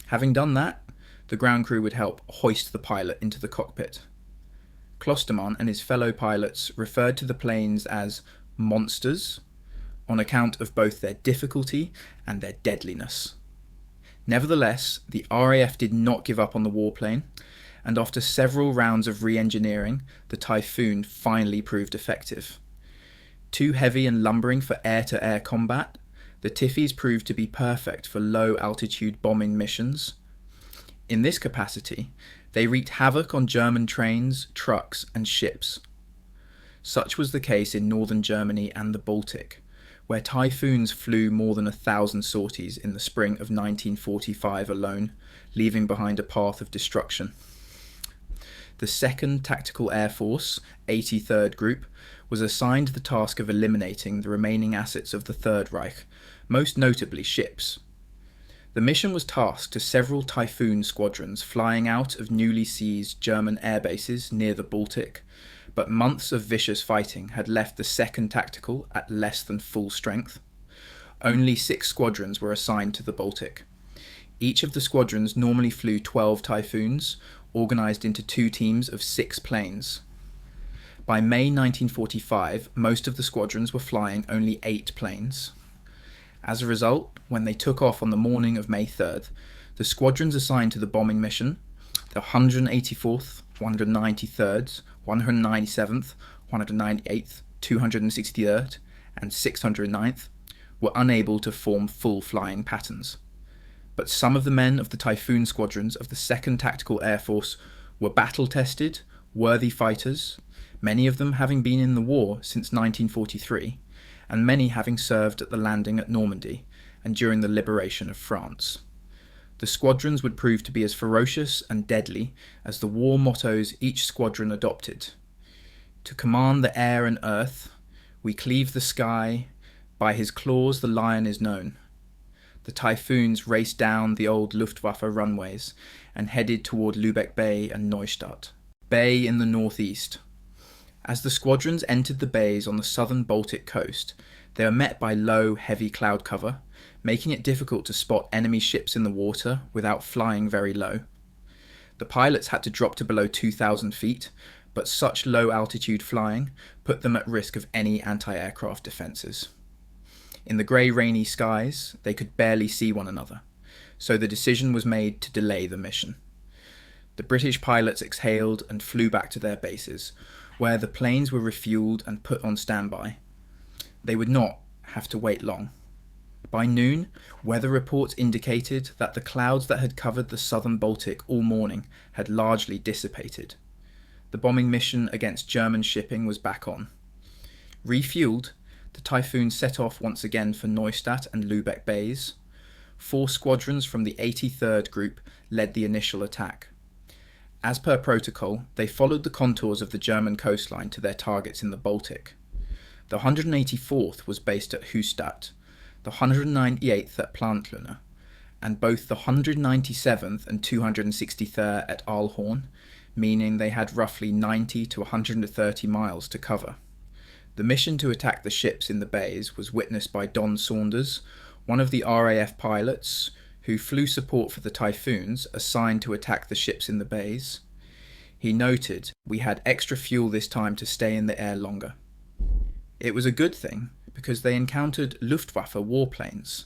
Having done that, the ground crew would help hoist the pilot into the cockpit. Clostermann and his fellow pilots referred to the planes as monsters, on account of both their difficulty and their deadliness. Nevertheless, the RAF did not give up on the warplane, and after several rounds of re-engineering, the Typhoon finally proved effective. Too heavy and lumbering for air-to-air combat, the Tiffys proved to be perfect for low-altitude bombing missions. In this capacity, they wreaked havoc on German trains, trucks, and ships. Such was the case in northern Germany and the Baltic, where Typhoons flew more than 1,000 sorties in the spring of 1945 alone, leaving behind a path of destruction. The 2nd Tactical Air Force, 83rd Group, was assigned the task of eliminating the remaining assets of the Third Reich, most notably ships. The mission was tasked to several Typhoon squadrons flying out of newly seized German air bases near the Baltic, but months of vicious fighting had left the 2nd Tactical at less than full strength. Only 6 squadrons were assigned to the Baltic. Each of the squadrons normally flew 12 Typhoons, organised into 2 teams of 6 planes. By May 1945, most of the squadrons were flying only 8 planes. As a result, when they took off on the morning of May 3rd, the squadrons assigned to the bombing mission, the 184th, 193rd, 197th, 198th, 263rd, and 609th, were unable to form full flying patterns. But some of the men of the Typhoon squadrons of the 2nd Tactical Air Force were battle-tested, worthy fighters, many of them having been in the war since 1943, and many having served at the landing at Normandy and during the liberation of France. The squadrons would prove to be as ferocious and deadly as the war mottos each squadron adopted. To command the air and earth, we cleave the sky, by his claws the lion is known. The Typhoons raced down the old Luftwaffe runways and headed toward Lübeck Bay and Neustadt, Bay in the northeast. As the squadrons entered the bays on the southern Baltic coast, they were met by low, heavy cloud cover, making it difficult to spot enemy ships in the water without flying very low. The pilots had to drop to below 2,000 feet, but such low altitude flying put them at risk of any anti-aircraft defences. In the grey rainy skies, they could barely see one another, so the decision was made to delay the mission. The British pilots exhaled and flew back to their bases, where the planes were refuelled and put on standby. They would not have to wait long. By noon, weather reports indicated that the clouds that had covered the southern Baltic all morning had largely dissipated. The bombing mission against German shipping was back on. Refuelled, the Typhoon set off once again for Neustadt and Lübeck bays. 4 squadrons from the 83rd Group led the initial attack. As per protocol, they followed the contours of the German coastline to their targets in the Baltic. The 184th was based at Höchstadt, the 198th at Plantlöhne, and both the 197th and 263rd at Aalhorn, meaning they had roughly 90 to 130 miles to cover. The mission to attack the ships in the bays was witnessed by Don Saunders, one of the RAF pilots who flew support for the Typhoons assigned to attack the ships in the bays. He noted, "We had extra fuel this time to stay in the air longer." It was a good thing, because they encountered Luftwaffe warplanes.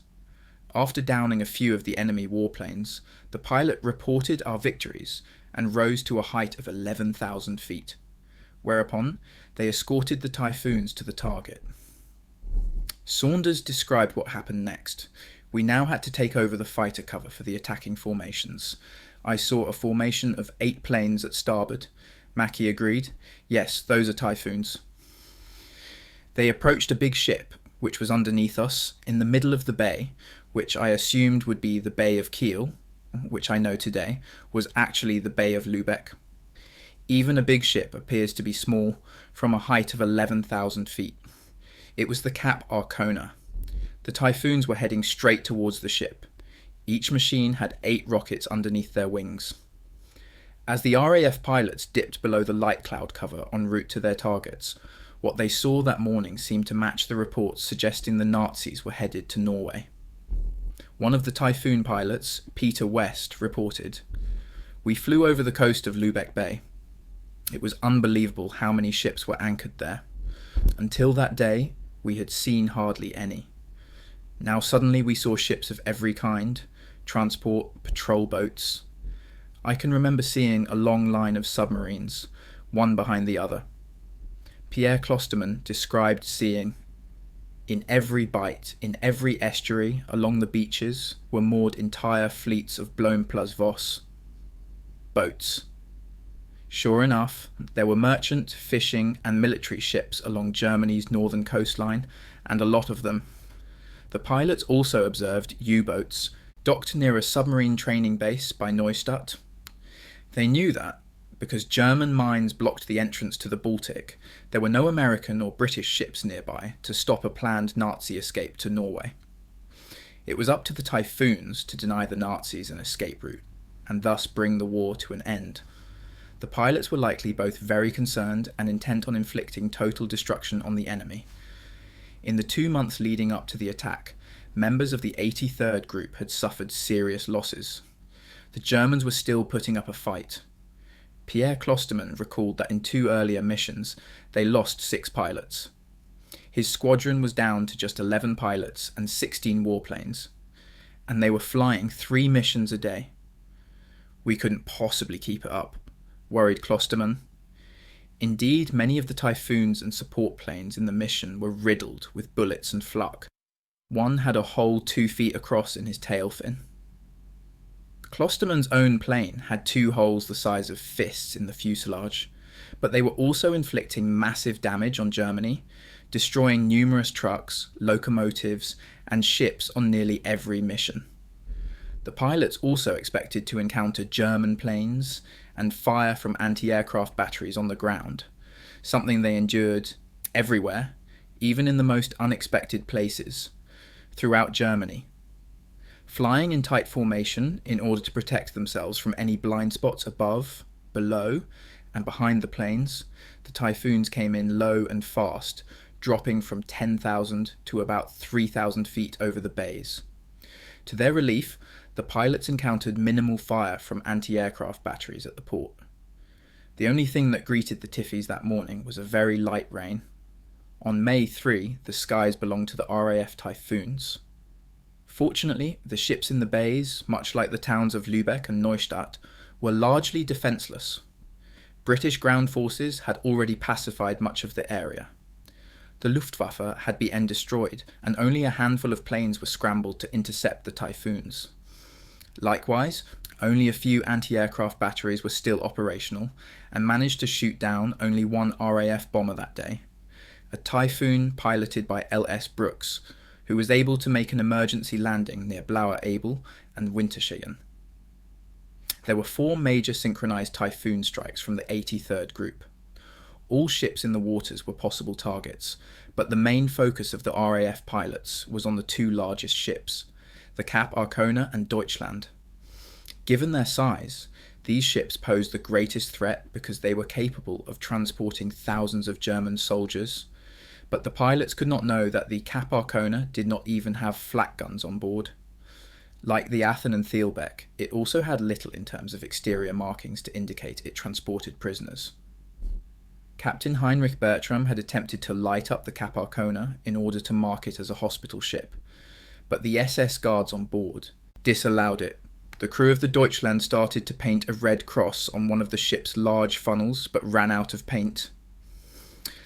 After downing a few of the enemy warplanes, the pilot reported our victories and rose to a height of 11,000 feet, whereupon they escorted the Typhoons to the target. Saunders described what happened next. We now had to take over the fighter cover for the attacking formations. I saw a formation of 8 planes at starboard. Mackie agreed, "Yes, those are Typhoons." They approached a big ship, which was underneath us, in the middle of the bay, which I assumed would be the Bay of Kiel, which I know today, was actually the Bay of Lübeck. Even a big ship appears to be small from a height of 11,000 feet. It was the Cap Arcona. The Typhoons were heading straight towards the ship. Each machine had 8 rockets underneath their wings. As the RAF pilots dipped below the light cloud cover en route to their targets, what they saw that morning seemed to match the reports suggesting the Nazis were headed to Norway. One of the Typhoon pilots, Peter West, reported, "We flew over the coast of Lübeck Bay. It was unbelievable how many ships were anchored there. Until that day, we had seen hardly any. Now suddenly we saw ships of every kind, transport, patrol boats. I can remember seeing a long line of submarines, one behind the other." Pierre Klosterman described seeing, "In every bight, in every estuary, along the beaches, were moored entire fleets of Blohm plus Voss boats." Sure enough, there were merchant, fishing and military ships along Germany's northern coastline, and a lot of them. The pilots also observed U-boats docked near a submarine training base by Neustadt. They knew that, because German mines blocked the entrance to the Baltic, there were no American or British ships nearby to stop a planned Nazi escape to Norway. It was up to the Typhoons to deny the Nazis an escape route, and thus bring the war to an end. The pilots were likely both very concerned and intent on inflicting total destruction on the enemy. In the 2 months leading up to the attack, members of the 83rd Group had suffered serious losses. The Germans were still putting up a fight. Pierre Klosterman recalled that in 2 earlier missions, they lost 6 pilots. His squadron was down to just 11 pilots and 16 warplanes, and they were flying 3 missions a day. "We couldn't possibly keep it up," worried Klosterman. Indeed, many of the Typhoons and support planes in the mission were riddled with bullets and flak. One had a hole 2 feet across in his tail fin. Klosterman's own plane had 2 holes the size of fists in the fuselage, but they were also inflicting massive damage on Germany, destroying numerous trucks, locomotives, and ships on nearly every mission. The pilots also expected to encounter German planes and fire from anti-aircraft batteries on the ground, something they endured everywhere, even in the most unexpected places, throughout Germany. Flying in tight formation in order to protect themselves from any blind spots above, below, and behind the planes, the Typhoons came in low and fast, dropping from 10,000 to about 3,000 feet over the bays. To their relief, the pilots encountered minimal fire from anti-aircraft batteries at the port. The only thing that greeted the Tiffies that morning was a very light rain. On May 3, the skies belonged to the RAF Typhoons. Fortunately, the ships in the bays, much like the towns of Lübeck and Neustadt, were largely defenceless. British ground forces had already pacified much of the area. The Luftwaffe had been destroyed, and only a handful of planes were scrambled to intercept the Typhoons. Likewise, only a few anti-aircraft batteries were still operational, and managed to shoot down only one RAF bomber that day, a Typhoon piloted by L.S. Brooks, who was able to make an emergency landing near Blauer Abel and Winterschegen. There were 4 major synchronized Typhoon strikes from the 83rd Group. All ships in the waters were possible targets, but the main focus of the RAF pilots was on the 2 largest ships, the Cap Arcona and Deutschland. Given their size, these ships posed the greatest threat because they were capable of transporting thousands of German soldiers, but the pilots could not know that the Cap Arcona did not even have flak guns on board. Like the Athen and Thielbeck, it also had little in terms of exterior markings to indicate it transported prisoners. Captain Heinrich Bertram had attempted to light up the Cap Arcona in order to mark it as a hospital ship, but the SS guards on board disallowed it. The crew of the Deutschland started to paint a red cross on one of the ship's large funnels, but ran out of paint.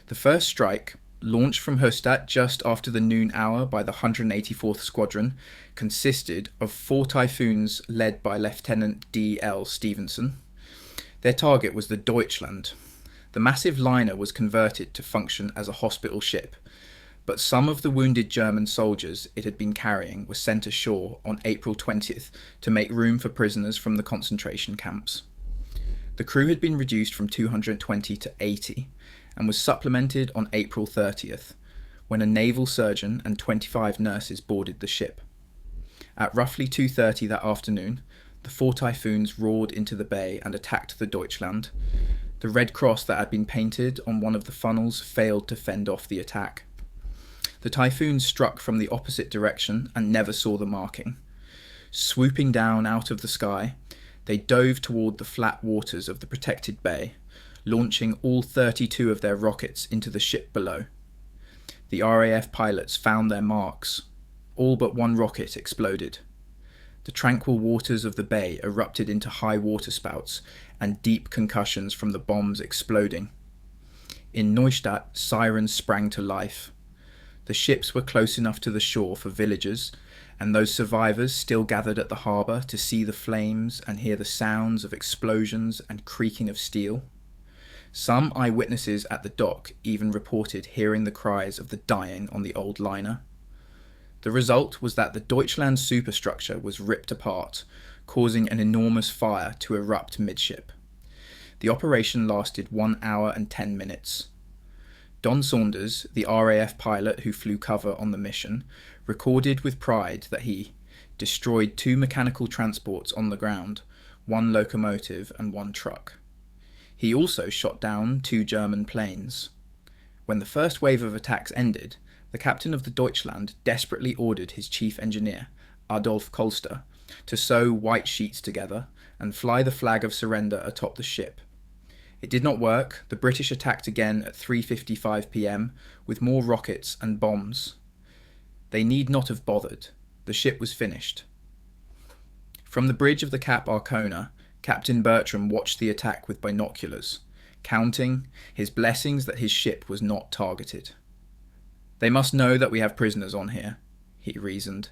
The first strike, launched from Höchstadt just after the noon hour by the 184th Squadron, consisted of 4 Typhoons led by Lieutenant D.L. Stevenson. Their target was the Deutschland. The massive liner was converted to function as a hospital ship, but some of the wounded German soldiers it had been carrying were sent ashore on April 20th to make room for prisoners from the concentration camps. The crew had been reduced from 220 to 80 and was supplemented on April 30th, when a naval surgeon and 25 nurses boarded the ship. At roughly 2:30 that afternoon, the 4 Typhoons roared into the bay and attacked the Deutschland. The red cross that had been painted on one of the funnels failed to fend off the attack. The Typhoons struck from the opposite direction and never saw the marking. Swooping down out of the sky, they dove toward the flat waters of the protected bay, launching all 32 of their rockets into the ship below. The RAF pilots found their marks. All but one rocket exploded. The tranquil waters of the bay erupted into high waterspouts and deep concussions from the bombs exploding. In Neustadt, sirens sprang to life. The ships were close enough to the shore for villagers, and those survivors still gathered at the harbour to see the flames and hear the sounds of explosions and creaking of steel. Some eyewitnesses at the dock even reported hearing the cries of the dying on the old liner. The result was that the Deutschland superstructure was ripped apart, causing an enormous fire to erupt midship. The operation lasted 1 hour and 10 minutes. Don Saunders, the RAF pilot who flew cover on the mission, recorded with pride that he destroyed 2 mechanical transports on the ground, 1 locomotive and 1 truck. He also shot down 2 German planes. When the first wave of attacks ended, the captain of the Deutschland desperately ordered his chief engineer, Adolf Kolster, to sew white sheets together and fly the flag of surrender atop the ship. It did not work. The British attacked again at 3:55 p.m. with more rockets and bombs. They need not have bothered. The ship was finished. From the bridge of the Cap Arcona, Captain Bertram watched the attack with binoculars, counting his blessings that his ship was not targeted. They must know that we have prisoners on here, he reasoned.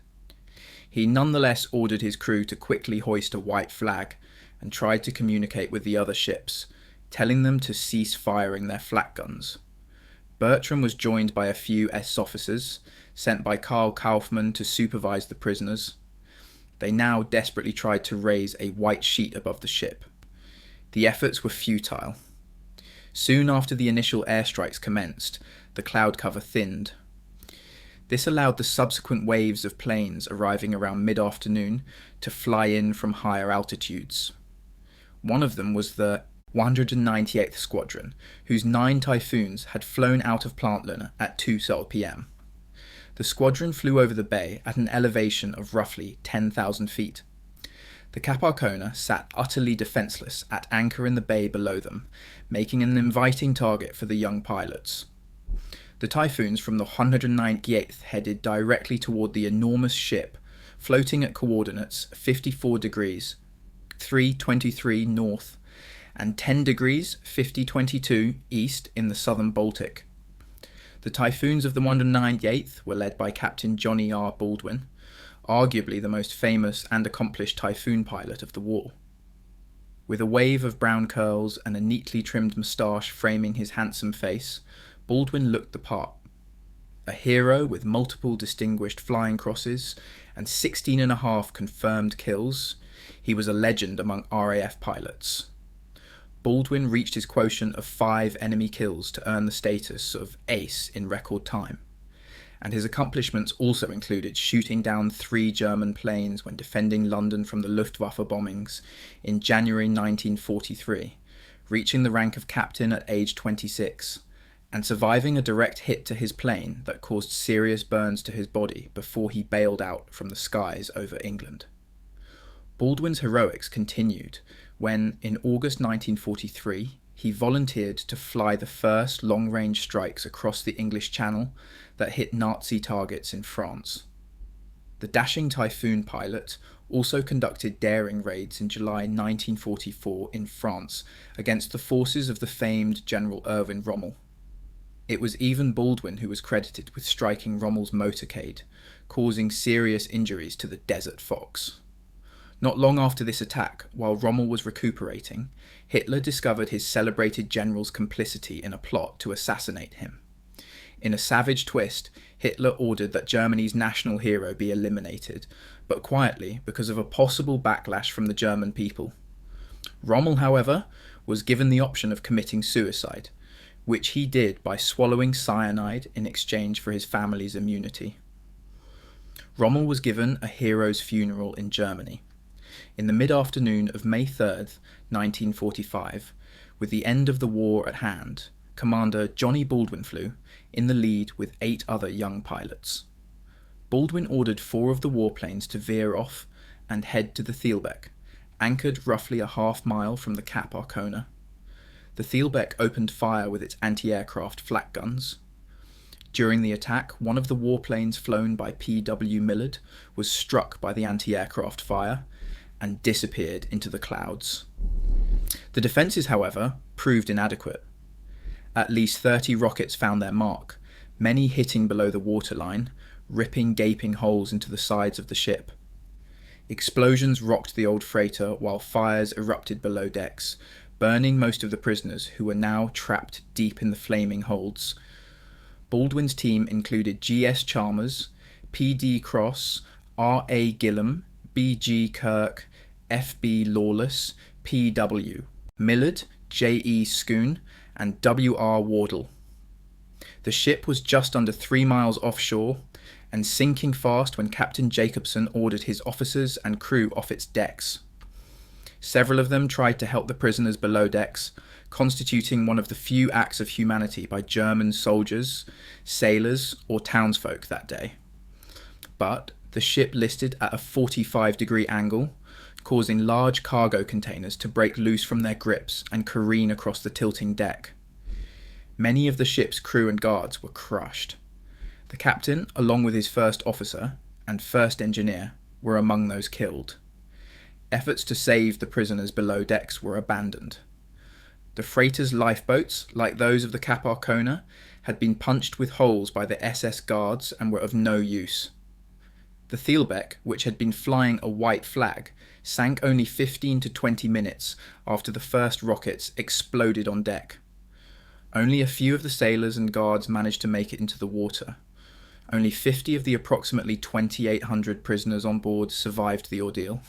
He nonetheless ordered his crew to quickly hoist a white flag and tried to communicate with the other ships, telling them to cease firing their flak guns. Bertram was joined by a few SS officers, sent by Karl Kaufmann to supervise the prisoners. They now desperately tried to raise a white sheet above the ship. The efforts were futile. Soon after the initial airstrikes commenced, the cloud cover thinned. This allowed the subsequent waves of planes arriving around mid-afternoon to fly in from higher altitudes. One of them was the 198th Squadron, whose 9 Typhoons had flown out of Plantlöhne at 2 p.m. The squadron flew over the bay at an elevation of roughly 10,000 feet. The Cap Arcona sat utterly defenceless at anchor in the bay below them, making an inviting target for the young pilots. The typhoons from the 198th headed directly toward the enormous ship, floating at coordinates 54 degrees, 323 north, and 10 degrees, 5022 east in the southern Baltic. The typhoons of the 198th were led by Captain Johnny R. Baldwin, arguably the most famous and accomplished typhoon pilot of the war. With a wave of brown curls and a neatly trimmed moustache framing his handsome face, Baldwin looked the part. A hero with multiple distinguished flying crosses and 16.5 confirmed kills, he was a legend among RAF pilots. Baldwin reached his quotient of 5 enemy kills to earn the status of ace in record time, and his accomplishments also included shooting down 3 German planes when defending London from the Luftwaffe bombings in January 1943, reaching the rank of captain at age 26, and surviving a direct hit to his plane that caused serious burns to his body before he bailed out from the skies over England. Baldwin's heroics continued when, in August 1943, he volunteered to fly the first long-range strikes across the English Channel that hit Nazi targets in France. The dashing Typhoon pilot also conducted daring raids in July 1944 in France against the forces of the famed General Erwin Rommel. It was even Baldwin who was credited with striking Rommel's motorcade, causing serious injuries to the Desert Fox. Not long after this attack, while Rommel was recuperating, Hitler discovered his celebrated general's complicity in a plot to assassinate him. In a savage twist, Hitler ordered that Germany's national hero be eliminated, but quietly because of a possible backlash from the German people. Rommel, however, was given the option of committing suicide, which he did by swallowing cyanide in exchange for his family's immunity. Rommel was given a hero's funeral in Germany. In the mid-afternoon of May 3rd, 1945, with the end of the war at hand, Commander Johnny Baldwin flew, in the lead with 8 other young pilots. Baldwin ordered 4 of the warplanes to veer off and head to the Thielbeck, anchored roughly a half-mile from the Cap Arcona. The Thielbeck opened fire with its anti-aircraft flak guns. During the attack, one of the warplanes flown by P.W. Millard was struck by the anti-aircraft fire and disappeared into the clouds. The defences, however, proved inadequate. At least 30 rockets found their mark, many hitting below the waterline, ripping gaping holes into the sides of the ship. Explosions rocked the old freighter while fires erupted below decks, burning most of the prisoners who were now trapped deep in the flaming holds. Baldwin's team included G.S. Chalmers, P.D. Cross, R.A. Gillam, B.G. Kirk, F.B. Lawless, P.W. Millard, J.E. Schoon, and W.R. Wardle. The ship was just under 3 miles offshore and sinking fast when Captain Jacobson ordered his officers and crew off its decks. Several of them tried to help the prisoners below decks, constituting one of the few acts of humanity by German soldiers, sailors, or townsfolk that day. But the ship listed at a 45-degree angle, causing large cargo containers to break loose from their grips and careen across the tilting deck. Many of the ship's crew and guards were crushed. The captain, along with his first officer and first engineer, were among those killed. Efforts to save the prisoners below decks were abandoned. The freighter's lifeboats, like those of the Cap Arcona, had been punched with holes by the SS guards and were of no use. The Thielbeck, which had been flying a white flag, sank only 15 to 20 minutes after the first rockets exploded on deck. Only a few of the sailors and guards managed to make it into the water. Only 50 of the approximately 2,800 prisoners on board survived the ordeal.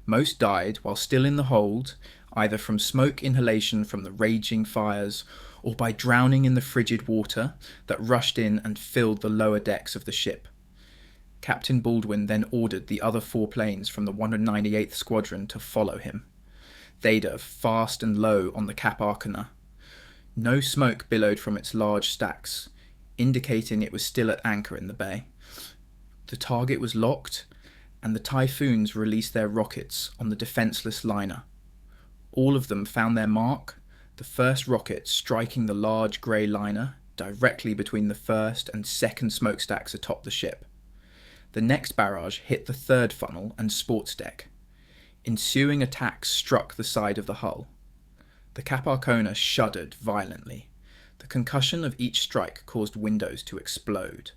Most died while still in the hold, either from smoke inhalation from the raging fires or by drowning in the frigid water that rushed in and filled the lower decks of the ship. Captain Baldwin then ordered the other 4 planes from the 198th Squadron to follow him. They dove fast and low on the Cap Arcona. No smoke billowed from its large stacks, indicating it was still at anchor in the bay. The target was locked, and the Typhoons released their rockets on the defenceless liner. All of them found their mark, the first rocket striking the large grey liner directly between the first and second smokestacks atop the ship. The next barrage hit the third funnel and sports deck. Ensuing attacks struck the side of the hull. The Cap Arcona shuddered violently. The concussion of each strike caused windows to explode.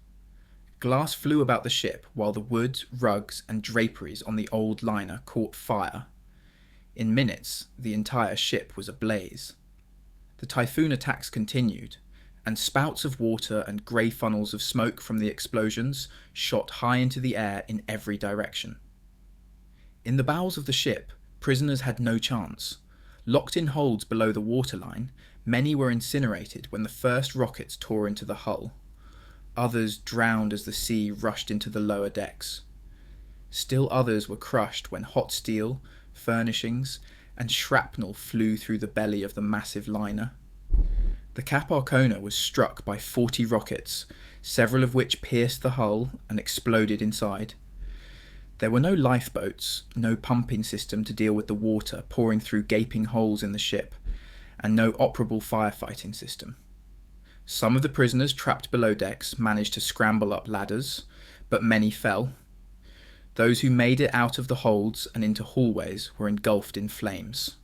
Glass flew about the ship while the wood, rugs, and draperies on the old liner caught fire. In minutes, the entire ship was ablaze. The Typhoon attacks continued, and spouts of water and grey funnels of smoke from the explosions shot high into the air in every direction. In the bowels of the ship, prisoners had no chance. Locked in holds below the waterline, many were incinerated when the first rockets tore into the hull. Others drowned as the sea rushed into the lower decks. Still others were crushed when hot steel, furnishings, and shrapnel flew through the belly of the massive liner. The Cap Arcona was struck by 40 rockets, several of which pierced the hull and exploded inside. There were no lifeboats, no pumping system to deal with the water pouring through gaping holes in the ship, and no operable firefighting system. Some of the prisoners trapped below decks managed to scramble up ladders, but many fell. Those who made it out of the holds and into hallways were engulfed in flames.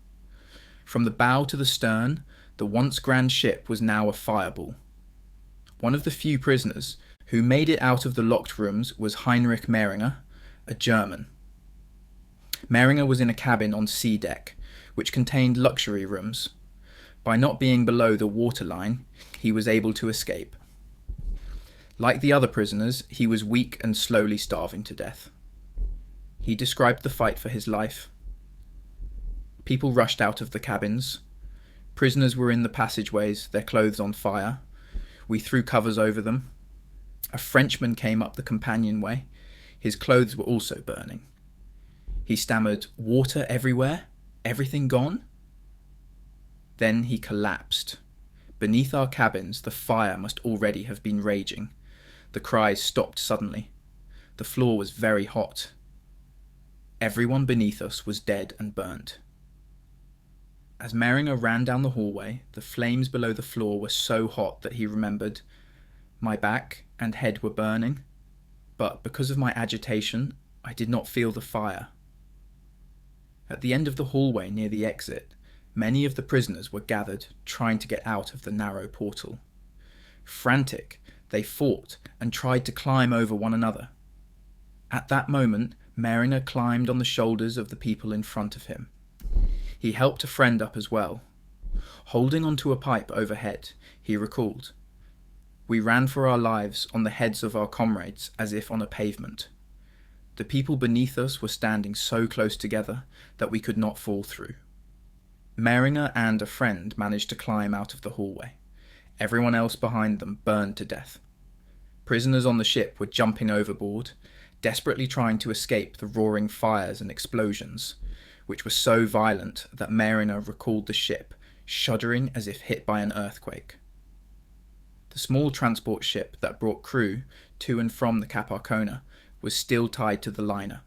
From the bow to the stern, the once grand ship was now a fireball. One of the few prisoners who made it out of the locked rooms was Heinrich Mehringer, a German. Mehringer was in a cabin on sea deck, which contained luxury rooms. By not being below the waterline, he was able to escape. Like the other prisoners, he was weak and slowly starving to death. He described the fight for his life. People rushed out of the cabins. Prisoners were in the passageways, their clothes on fire. We threw covers over them. A Frenchman came up the companionway. His clothes were also burning. He stammered, "Water everywhere? Everything gone?" Then he collapsed. Beneath our cabins, the fire must already have been raging. The cries stopped suddenly. The floor was very hot. Everyone beneath us was dead and burnt. As Mehringer ran down the hallway, the flames below the floor were so hot that he remembered, my back and head were burning, but because of my agitation, I did not feel the fire. At the end of the hallway near the exit, many of the prisoners were gathered, trying to get out of the narrow portal. Frantic, they fought and tried to climb over one another. At that moment, Mehringer climbed on the shoulders of the people in front of him. He helped a friend up as well. Holding onto a pipe overhead, he recalled, "We ran for our lives on the heads of our comrades as if on a pavement. The people beneath us were standing so close together that we could not fall through." Mehringer and a friend managed to climb out of the hallway. Everyone else behind them burned to death. Prisoners on the ship were jumping overboard, desperately trying to escape the roaring fires and explosions, which were so violent that Mehringer recalled the ship, shuddering as if hit by an earthquake. The small transport ship that brought crew to and from the Cap Arcona was still tied to the liner.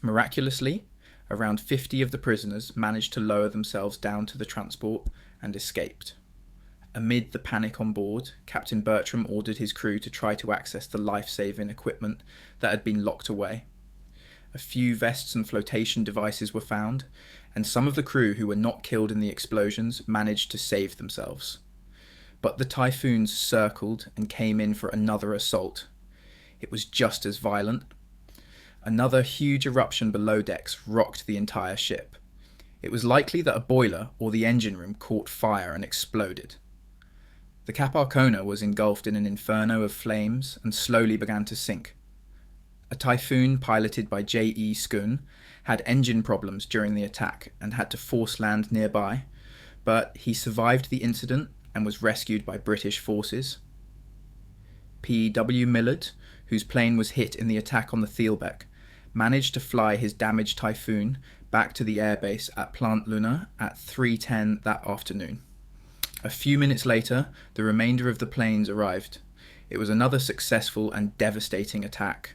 Miraculously, around 50 of the prisoners managed to lower themselves down to the transport and escaped. Amid the panic on board, Captain Bertram ordered his crew to try to access the life-saving equipment that had been locked away. A few vests and flotation devices were found, and some of the crew who were not killed in the explosions managed to save themselves. But the Typhoons circled and came in for another assault. It was just as violent. Another huge eruption below decks rocked the entire ship. It was likely that a boiler or the engine room caught fire and exploded. The Cap Arcona was engulfed in an inferno of flames and slowly began to sink. A Typhoon piloted by J.E. Schoon had engine problems during the attack and had to force land nearby, but he survived the incident and was rescued by British forces. P.W. Millard, whose plane was hit in the attack on the Thielbeck, managed to fly his damaged Typhoon back to the airbase at Plant Luna at 3:10 that afternoon. A few minutes later, the remainder of the planes arrived. It was another successful and devastating attack,